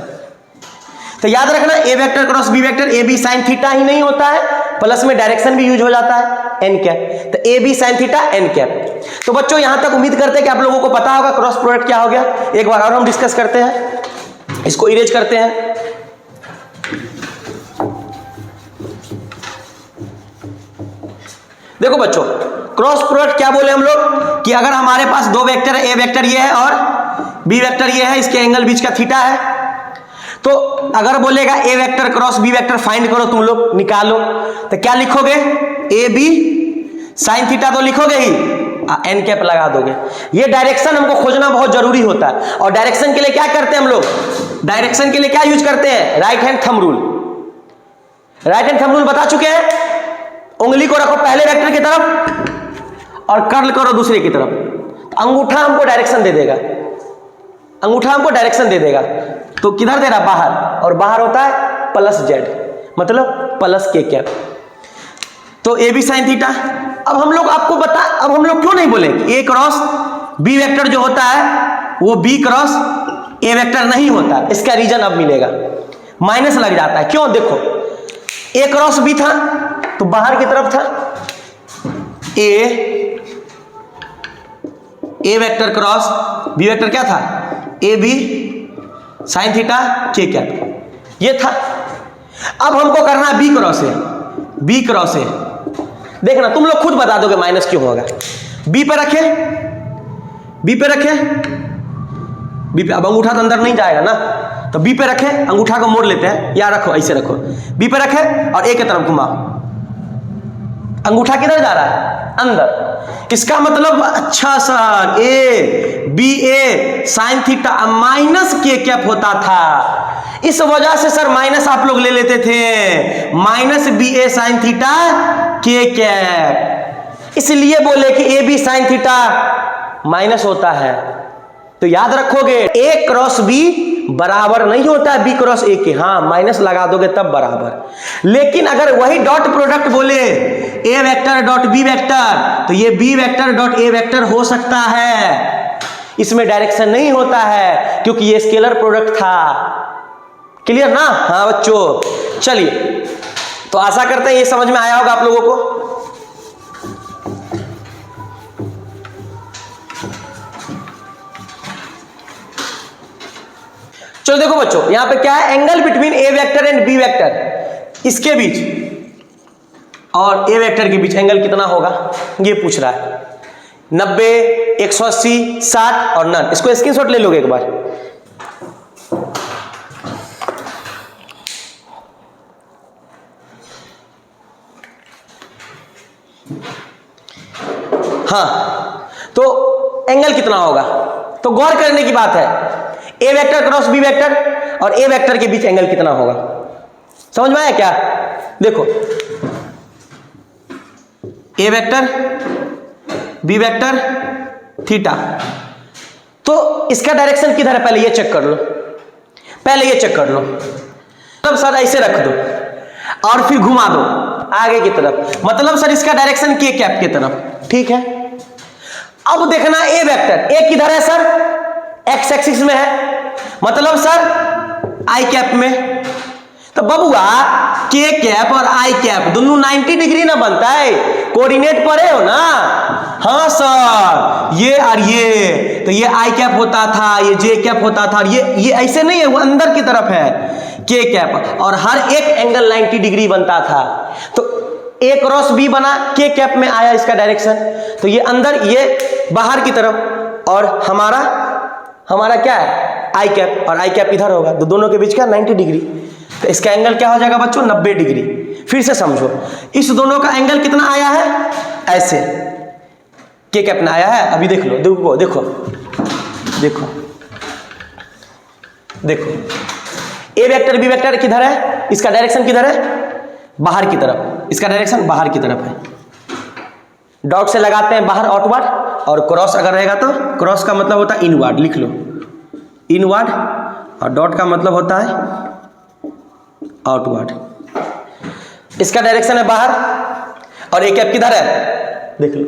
तो याद रखना a vector cross B vector a B sine theta ही नहीं होता है, प्लस में डायरेक्शन भी यूज हो जाता है एन कैप। तो A B sine theta N cap. तो बच्चों यहां तक उम्मीद करते हैं कि आप लोगों को पता होगा क्रॉस प्रोडक्ट क्या हो गया। एक बार और हम डिस्कस करते हैं, इसको इरेज करते हैं। देखो बच्चों क्रॉस प्रोडक्ट क्या बोले हम लोग, कि अगर हमारे पास दो वेक्टर है, ए वेक्टर ये है और बी वेक्टर ये है, इसके एंगल बीच का थीटा है, तो अगर बोलेगा ए vector cross B vector find करो, तुम लोग निकालो, तो क्या लिखोगे, ए बी साइन थीटा तो लिखोगे ही, एन कैप लगा दोगे। ये डायरेक्शन हमको खोजना बहुत जरूरी होता है, और डायरेक्शन के लिए क्या करते हैं हम लोग, डायरेक्शन के लिए क्या यूज करते हैं, right hand thumb rule. Right hand thumb rule बता चुके हैं, उंगली को रखो पहले वेक्टर की तरफ और कर्ल करो दूसरे की तरफ, अंगूठा हमको डायरेक्शन दे देगा, अंगूठा हमको डायरेक्शन दे देगा। तो किधर दे रहा, बाहर, और बाहर होता है प्लस जेड, मतलब प्लस के कैप। तो ए बी साइन थीटा। अब हम लोग आपको अब हम लोग क्यों नहीं बोले ए क्रॉस बी वेक्टर जो होता है वो बी क्रॉस ए वेक्टर नहीं होता, इसका रीजन अब मिलेगा। माइनस लग जाता है, क्यों, देखो ए क्रॉस बी था तो बाहर की तरफ था A vector cross B vector क्या था, ए बी साइन थीटा के कैप, ये था। अब हमको करना है B cross A, B cross A. देखना तुम लोग खुद बता दोगे माइनस क्यों होगा। बी पे रखे, बी पे रखे, बी पे, अब अंगूठा तो अंदर नहीं जाएगा ना, तो बी पे रखे, अंगूठा को मोड़ लेते हैं, या रखो ऐसे रखो, बी पे रखे और ए की तरफ घुमाओ, अंगूठा किधर जा रहा है, अंदर। इसका मतलब अच्छा sir A B A sine theta minus के कैप होता था, इस वजह से सर माइनस आप लोग ले लेते थे, minus B A sine theta के कैप, इसलिए बोले कि A B sine theta minus होता है। तो याद रखोगे ए क्रॉस बी बराबर नहीं होता है बी क्रॉस ए के, हाँ माइनस लगा दोगे तब बराबर। लेकिन अगर वही डॉट प्रोडक्ट बोले A vector dot B vector, तो ये B vector dot A vector हो सकता है, इसमें डायरेक्शन नहीं होता है क्योंकि ये स्केलर प्रोडक्ट था। क्लियर ना, हाँ बच्चों। चलिए तो आशा करते हैं ये समझ में आया होगा आप लोगों को। चलो देखो बच्चों यहां पे क्या है, angle between A vector and B vector, इसके बीच और ए वेक्टर के बीच एंगल कितना होगा ये पूछ रहा है। 90, 180, 60 और नन। इसको स्क्रीनशॉट ले लोगे एक बार। हाँ तो एंगल कितना होगा, तो गौर करने की बात है, A vector cross B vector और ए वेक्टर के बीच एंगल कितना होगा, समझ में आया क्या। देखो ए वेक्टर बी वेक्टर थीटा, तो इसका डायरेक्शन किधर है पहले ये चेक कर लो, पहले ये चेक कर लो, तब सर ऐसे रख दो और फिर घुमा दो आगे की तरफ, मतलब सर इसका डायरेक्शन के कैप की तरफ, ठीक है। अब देखना ए वेक्टर, ए किधर है सर, एक्स एक्सिस में है, मतलब सर आई कैप में। तो बबुआ के कैप और आई कैप दोनों 90 डिग्री ना बनता है, कोऑर्डिनेट पढ़े हो ना। हाँ सर ये और ये, तो ये आई कैप होता था, ये जे कैप होता था, और ये ऐसे नहीं है, वो अंदर की तरफ है के कैप, और हर एक एंगल 90 डिग्री बनता था। तो ए क्रॉस बी बना, के कैप में आया इसका डायरेक्शन, तो ये अंदर ये बाहर की तरफ, और हमारा क्या है आई कैप और आई कैप इधर होगा, तो दोनों के बीच का 90 डिग्री। तो इसका एंगल क्या हो जाएगा बच्चों? 90 डिग्री। फिर से समझो, इस दोनों का एंगल कितना आया है? ऐसे के कैप ना आया है। अभी देख लो, देखो देखो देखो देखो, ए वेक्टर बी वेक्टर किधर है? इसका डायरेक्शन किधर है? बाहर की तरफ। इसका डायरेक्शन बाहर की तरफ है। डॉट से लगाते हैं बाहर आउटवर्ड, और क्रॉस अगर रहेगा तो क्रॉस का मतलब होता है इनवर्ड, लिख लो इनवर्ड, और डॉट का मतलब होता है आउटवर्ड। इसका डायरेक्शन है बाहर और ए कैप किधर है? देख लो।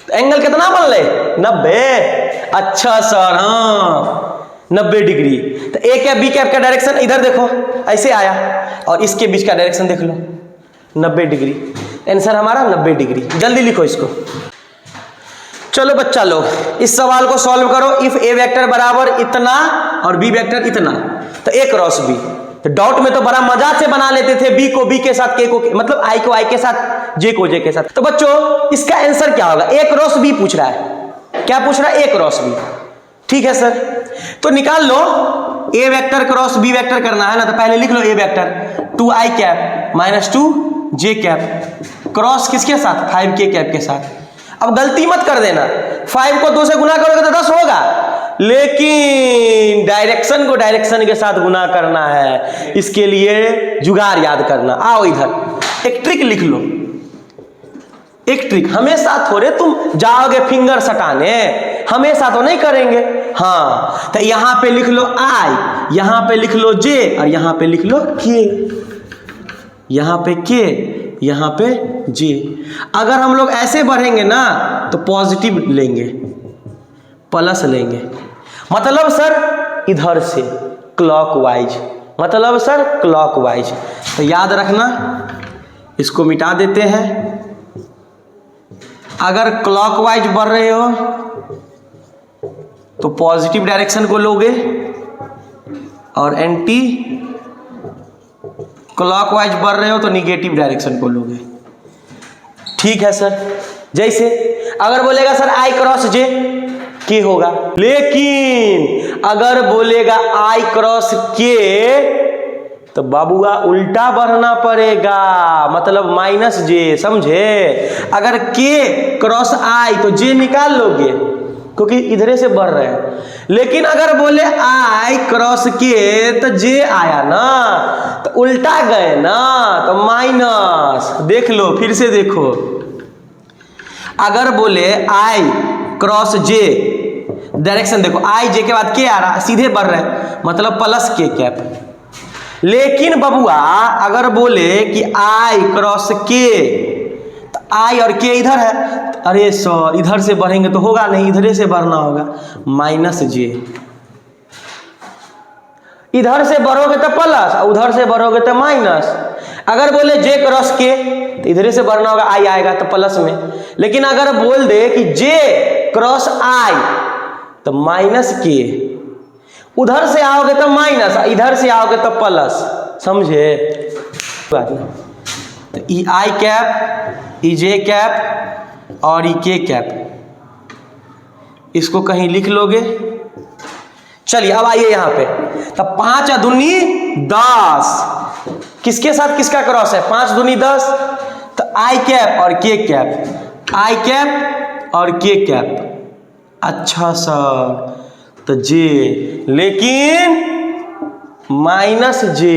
एंगल कितना बन ले? 90। अच्छा सर, हाँ 90 डिग्री। तो ए कैप बी कैप का डायरेक्शन इधर देखो, ऐसे आया, और इसके बीच का डायरेक्शन देख लो 90 डिग्री। आंसर हमारा 90 डिग्री। जल्दी लिखो इसको। चलो बच्चा लोग, इस सवाल को सॉल्व करो। इफ ए वेक्टर बराबर इतना और बी वेक्टर इतना, तो ए क्रॉस बी। तो डॉट में तो बड़ा मजा से बना लेते थे, बी को बी के साथ, के को मतलब आई को आई के साथ, जे को जे के साथ। तो बच्चों इसका आंसर क्या होगा? ए क्रॉस बी पूछ रहा है। क्या पूछ रहा है? ए क्रॉस बी। ठीक है सर, तो निकाल लो। A vector cross B vector करना है ना, तो पहले लिख लो a vector 2i cap minus 2j cap cross किसके साथ? 5k कैप के साथ। अब गलती मत कर देना, 5 को 2 से गुना करोगे तो 10 होगा, लेकिन डायरेक्शन को डायरेक्शन के साथ गुना करना है। इसके लिए जुगाड़ याद करना। आओ इधर एक ट्रिक लिख लो, एक ट्रिक। हमेशा थोड़े तुम जाओगे फिंगर सटाने, हमेशा तो नहीं करेंगे। हाँ, तो यहां पे लिख लो आई, यहां पे लिख लो जे, और यहां पे लिख लो के। यहां पे के, यहां पे जे। अगर हम लोग ऐसे बढ़ेंगे ना तो पॉजिटिव लेंगे, प्लस लेंगे। मतलब सर इधर से क्लॉकवाइज, मतलब सर क्लॉकवाइज। तो याद रखना, इसको मिटा देते हैं। अगर क्लॉकवाइज बढ़ रहे हो तो पॉजिटिव डायरेक्शन को लोगे, और एंटी क्लॉकवाइज बढ़ रहे हो तो निगेटिव डायरेक्शन को लोगे। ठीक है सर। जैसे अगर बोलेगा सर आई क्रॉस जे, के होगा, लेकिन अगर बोलेगा आई क्रॉस के तो बाबूआ उल्टा बढ़ना पड़ेगा, मतलब माइनस जे, समझे? अगर के क्रॉस आई तो जे निकाल लोगे क्योंकि इधरे से बढ़ रहे हैं, लेकिन अगर बोले आई क्रॉस के तो जे आया ना, तो उल्टा गए ना, तो माइनस। देख लो, फिर से देखो। अगर बोले आई क्रॉस जे, डायरेक्शन देखो, आई जे के बाद के आ रहा, सीधे बढ़ रहे हैं, मतलब प्लस के कैप। लेकिन बबुआ अगर बोले कि आई क्रॉस के, तो आई और के इधर है, अरे सर इधर से बढ़ेंगे तो होगा नहीं, इधर से बढ़ना होगा, माइनस जे। इधर से बढ़ोगे तो प्लस, उधर से बढ़ोगे तो माइनस। अगर बोले जे क्रॉस के तो इधर से बढ़ना होगा, आई आएगा तो प्लस में। लेकिन अगर बोल दे कि जे क्रॉस आई तो माइनस के, उधर से आओगे तो माइनस, इधर से आओगे तो प्लस, समझे? तो ई आई कैप, ई जे कैप और ई के कैप, इसको कहीं लिख लोगे। चलिए अब आइए यहाँ पे। तो 5 दूनी 10, किसके साथ किसका क्रॉस है? 5 दूनी 10, तो आई कैप और के कैप, आई कैप और के कैप। अच्छा सर, तो जे, लेकिन माइनस जे।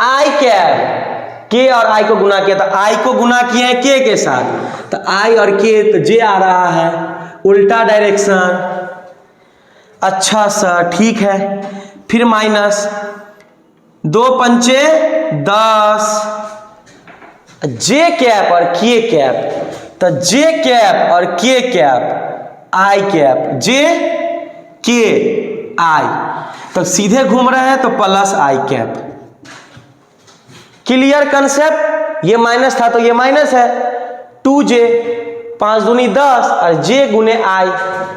आई कैप, के और आई को गुना किया, तो आई को गुना किए के के साथ, तो आई और के, तो जे आ रहा है, उल्टा डायरेक्शन। अच्छा सर, ठीक है। फिर माइनस 2 पंचे 10, जे कैप और के कैप, तो जे कैप और के कैप, आई कैप, जे के आई, तो सीधे घूम रहे हैं तो प्लस आई कैप। Clear concept? ये माइनस था तो ये माइनस है, 2j, 5 दूनी 10 और जे गुने आई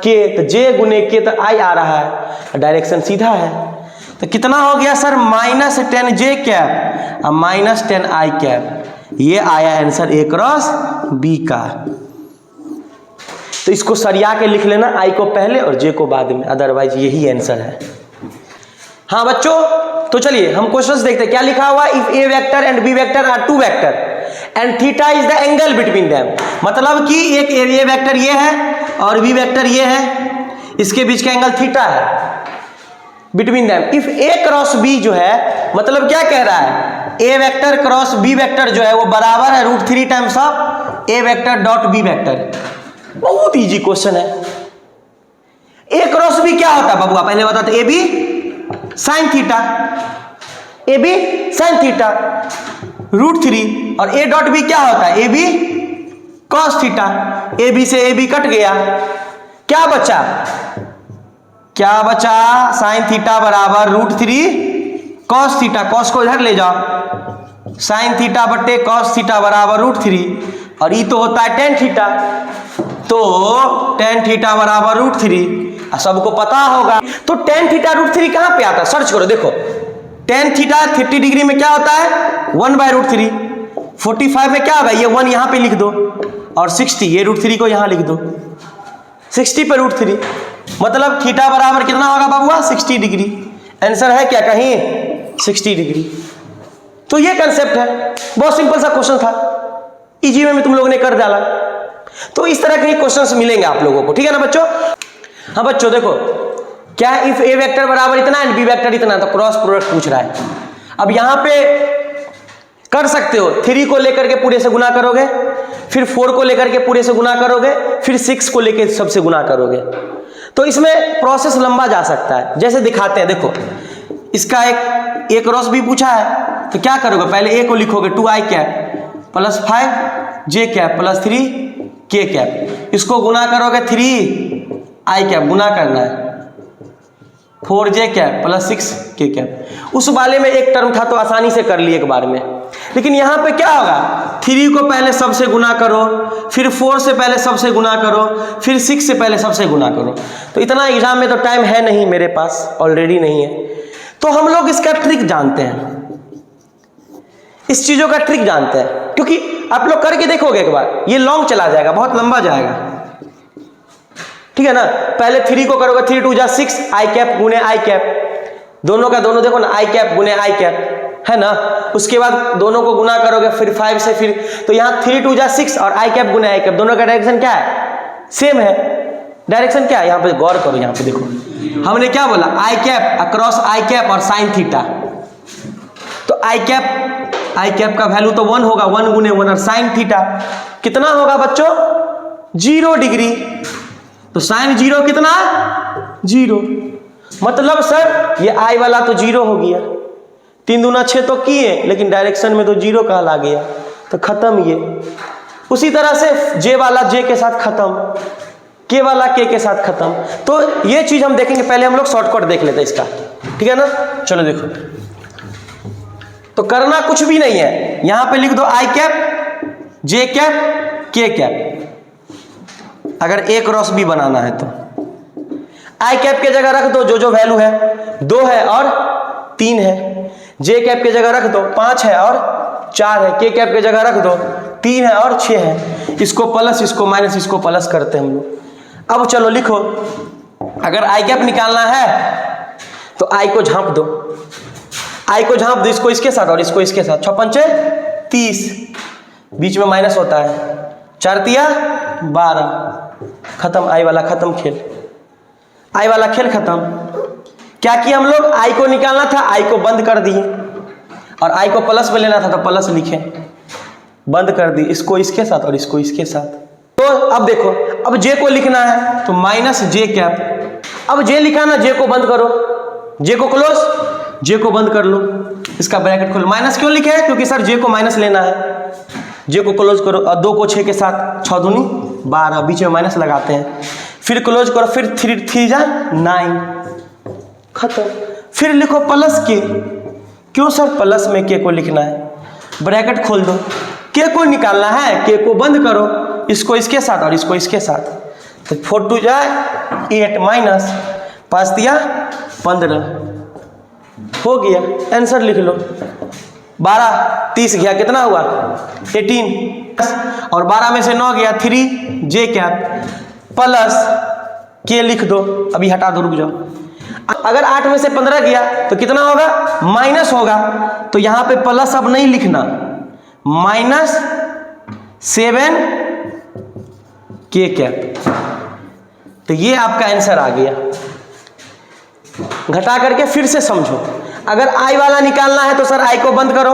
के, तो जे गुने के तो आई आ रहा है, डायरेक्शन सीधा है। तो कितना हो गया सर? माइनस 10j कैप और माइनस 10 आई कैप। ये आया आंसर ए क्रॉस बी का। तो इसको सरिया के लिख लेना, आई को पहले और जे को बाद में, अदरवाइज यही आंसर है। हाँ बच्चों, तो चलिए हम क्वेश्चंस देखते हैं। क्या लिखा हुआ, if A vector and B vector are two vector and theta is the angle between them. मतलब कि एक ए वेक्टर ये है और बी वेक्टर ये है, इसके बीच का एंगल थीटा है between them. If A cross B जो है, मतलब क्या कह रहा है, A vector cross B vector जो है वो बराबर है √3 times of A vector dot B vector. बहुत इजी क्वेश्चन है। ए क्रॉस बी क्या होता है बबुआ, पहले बताते। A B sine theta, A B sine theta √3, और ए डॉट बी क्या होता है, A B cos theta. A B से ए बी कट गया, क्या बचा, क्या बचा, साइन थीटा बराबर √3 कॉस थीटा। कॉस को इधर ले जाओ, साइन थीटा बट्टे कॉस थीटा बराबर √3, और ये तो होता है टेन थीटा, तो टेन थीटा बराबर √3, सबको पता होगा। तो टेन थीटा √3 कहां पे आता है, सर्च करो, देखो टेन थीटा 30 डिग्री में क्या होता है 1/√3। 45 में क्या होगा, ये 1 यहां पे लिख दो, और 60 ये √3 को यहां लिख दो, 60 पे √3, मतलब थीटा बराबर कितना होगा बाबुआ 60 डिग्री। आंसर है क्या कहीं 60 डिग्री। तो ये कंसेप्ट है, बहुत सिंपल सा क्वेश्चन था, इजी में तुम लोगों ने कर डाला। तो इस तरह के क्वेश्चंस मिलेंगे आप लोगों को, ठीक है ना बच्चों। हाँ बच्चों देखो, क्या इफ ए वेक्टर बराबर इतना एंड बी वेक्टर इतना, तो क्रॉस प्रोडक्ट पूछ रहा है। अब यहां पे कर सकते हो, 3 को लेकर के पूरे से गुना करोगे, फिर 4 को लेकर के पूरे से गुना करोगे, फिर 6 को लेकर सबसे गुना करोगे, तो इसमें प्रोसेस लंबा जा सकता है। जैसे दिखाते हैं, देखो इसका एक क्रॉस भी पूछा है, तो क्या करोगे, पहले ए को लिखोगे 2i cap plus 5j cap plus 3k cap, इसको गुना करोगे 3i कैप, गुना करना है 4j cap plus 6k cap. उस वाले में एक टर्म था तो आसानी से कर लिए एक बार में, लेकिन यहां पे क्या होगा, 3 को पहले सबसे गुना करो, फिर 4 से पहले सबसे गुना करो, फिर 6 से पहले सबसे गुना करो। तो इतना एग्जाम में तो टाइम है नहीं मेरे पास, ऑलरेडी नहीं है। तो हम लोग इसका ट्रिक जानते हैं, इस चीजों का ट्रिक जानते हैं, क्योंकि आप लोग करके देखोगे एक बार, ये लॉन्ग चला जाएगा, बहुत लंबा जाएगा, ठीक है ना। पहले 3 को करोगे, 3 2 जा 6 आई कैप गुने आई कैप, दोनों का दोनों देखो ना, आई कैप गुने आई कैप है ना। उसके बाद दोनों को गुना करोगे, फिर 5 से, फिर तो यहाँ 3 2 जा 6 और आई कैप गुने आई कैप, दोनों का डायरेक्शन क्या है, सेम है। डायरेक्शन क्या है, यहाँ पे गौर करो, यहाँ पे देखो हमने क्या बोला, आई कैप अक्रॉस आई कैप और साइन थीटा। तो आई कैप का वैल्यू तो 1 होगा, 1 गुने 1, और साइन थीटा कितना होगा बच्चों 0 डिग्री। तो साइन 0 कितना 0, मतलब सर ये आई वाला तो 0 हो गया, 3 दूना 6 तो किए, लेकिन डायरेक्शन में तो 0 कहला गया, तो खत्म ये। उसी तरह से जे वाला जे के साथ खत्म, के वाला के साथ खत्म। तो ये चीज हम देखेंगे, पहले हम लोग शॉर्टकट देख लेते हैं इसका, ठीक है ना। चलो देखो, तो करना कुछ भी नहीं है, यहां पे लिख दो आई कैप जे कैप के कैप। अगर ए क्रॉस बी बनाना है तो आई कैप के जगह रख दो जो वैल्यू है, 2 है और 3 है। जे कैप के जगह रख दो 5 है और 4 है। के कैप के जगह रख दो 3 है और 6 है। इसको प्लस, इसको माइनस, इसको प्लस करते हैं हम लोग। अब चलो लिखो, अगर आई कैप निकालना है तो आई को झांप दो, आई को झांप दो, इसको इसके साथ और इसको इसके साथ, 6 पंचे 30, बीच में माइनस होता है, 4 तिया 12, खत्म, आई वाला खत्म खेल, आई वाला खेल खत्म। क्या किया हम लोग, आई को निकालना था, आई को बंद कर दिए, और आई को प्लस में लेना था तो प्लस लिखे, बंद कर दी, इसको इसके साथ और इसको इसके साथ। तो अब देखो, अब जे को लिखना है तो माइनस जे कैप। अब जे लिखा ना, जे को बंद करो, जे को क्लोज, जे को बंद कर लो, इसका ब्रैकेट खोलो। माइनस क्यों लिखे है, क्योंकि सर जे को माइनस लेना है। जे को क्लोज करो, और 2 को 6 के साथ, 6 दूनी 12, बीच में माइनस लगाते हैं, फिर क्लोज करो, फिर 3 जा 9, खत्म। फिर लिखो प्लस के, क्यों सर प्लस में के को लिखना है, ब्रैकेट खोल दो, के को निकालना है, के को बंद करो, इसको इसके साथ और इसको इसके साथ, तो 4 2 जा 8 माइनस 5 दिया 15, हो गया। आंसर लिख लो, 12 30 गया, कितना हुआ 18, और 12 में से 9 गया 3 जे कैप, प्लस के लिख दो, अभी हटा दो, रुक जाओ। अगर 8 में से 15 गया तो कितना होगा, माइनस होगा, तो यहां पे प्लस अब नहीं लिखना, -7 के कैप। तो ये आपका आंसर आ गया। घटा करके फिर से समझो, अगर आई वाला निकालना है तो सर आई को बंद करो,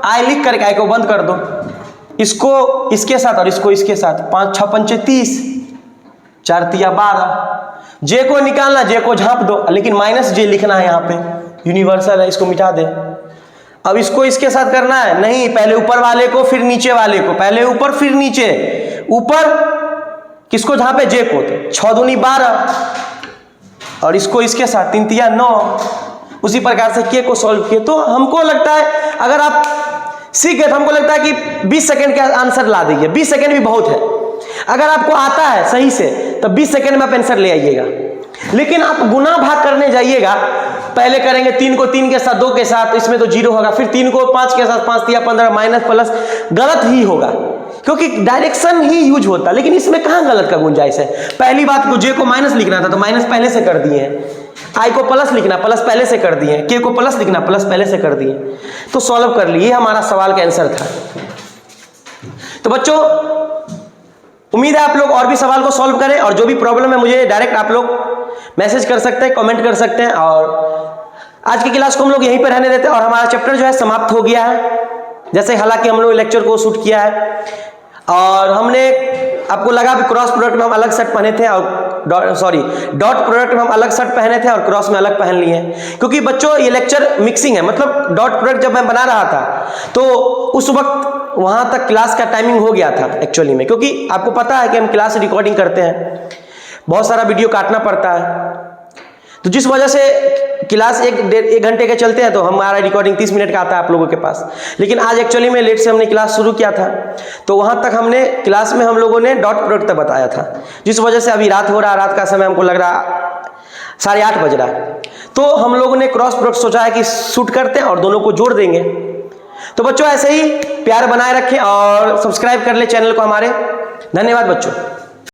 आई लिख करके आई को बंद कर दो, इसको इसके साथ और इसको इसके साथ, 5 6 पंचे 30, 4 तिया 12। जे को निकालना, जे को झांप दो, लेकिन माइनस जे लिखना है, यहाँ पे यूनिवर्सल है, इसको मिटा दे। अब इसको इसके साथ करना है, नहीं, पहले ऊपर वाले को फिर नीचे वाले को, पहले ऊपर फिर नीचे, ऊपर किसको झांपे, जे को, 6 दूनी 12 और इसको इसके साथ 3 तिया 9। उसी प्रकार से के को सॉल्व किए। तो हमको लगता है अगर आप सीख गए तो हमको लगता है कि 20 सेकंड का आंसर ला देंगे, 20 सेकंड भी बहुत है। अगर आपको आता है सही से तो 20 सेकंड में आप आंसर ले आइएगा, लेकिन आप गुना भाग करने जाइएगा, पहले करेंगे 3 को 3 के साथ, 2 के साथ, इसमें तो 0 होगा, फिर 3 को 5 के साथ, 5 तिया 15, माइनस प्लस, गलत ही होगा, क्योंकि डायरेक्शन ही यूज होता, लेकिन इसमें कहां गलत का गुंजाइश है। पहली बात को जे को माइनस लिखना था तो माइनस पहले से कर दिए हैं, आई को प्लस लिखना, प्लस पहले से कर दिए, के को प्लस लिखना, प्लस पहले से कर दिए, तो सॉल्व कर लिए। हमारा सवाल का आंसर था। तो बच्चों उम्मीद है आप लोग और भी सवाल को सॉल्व करें, और जो भी प्रॉब्लम है मुझे डायरेक्ट आप लोग मैसेज कर सकते हैं, कमेंट कर सकते हैं। और आज की क्लास को हम लोग यहीं पर रहने देते हैं, और हमारा चैप्टर जो है समाप्त हो गया है। जैसे हालांकि हम लोग लेक्चर को शूट किया है, और हमने आपको लगा भी क्रॉस प्रोडक्ट में हम अलग शर्ट पहने थे, और डॉट प्रोडक्ट में हम अलग शर्ट पहने थे और क्रॉस में अलग पहन लिए हैं, क्योंकि बच्चों ये लेक्चर मिक्सिंग है। मतलब डॉट प्रोडक्ट जब मैं बना रहा था तो उस वक्त वहां तक क्लास का टाइमिंग हो गया था एक्चुअली में, क्योंकि आपको पता है कि हम क्लास रिकॉर्डिंग करते हैं, बहुत सारा वीडियो काटना पड़ता है, तो जिस वजह से क्लास एक घंटे के चलते हैं तो हमारा रिकॉर्डिंग 30 मिनट का आता है आप लोगों के पास। लेकिन आज एक्चुअली में लेट से हमने क्लास शुरू किया था, तो वहां तक हमने क्लास में हम लोगों ने डॉट प्रोडक्ट तक बताया था, जिस वजह से अभी रात हो रहा, रात का समय हमको लग रहा 8:30 बज रहा है, तो हम लोगों ने क्रॉस प्रोडक्ट सोचा है कि शूट करते हैं और दोनों को जोड़ देंगे। तो बच्चों ऐसे ही प्यार बनाए रखें और सब्सक्राइब कर ले चैनल को हमारे। धन्यवाद बच्चों।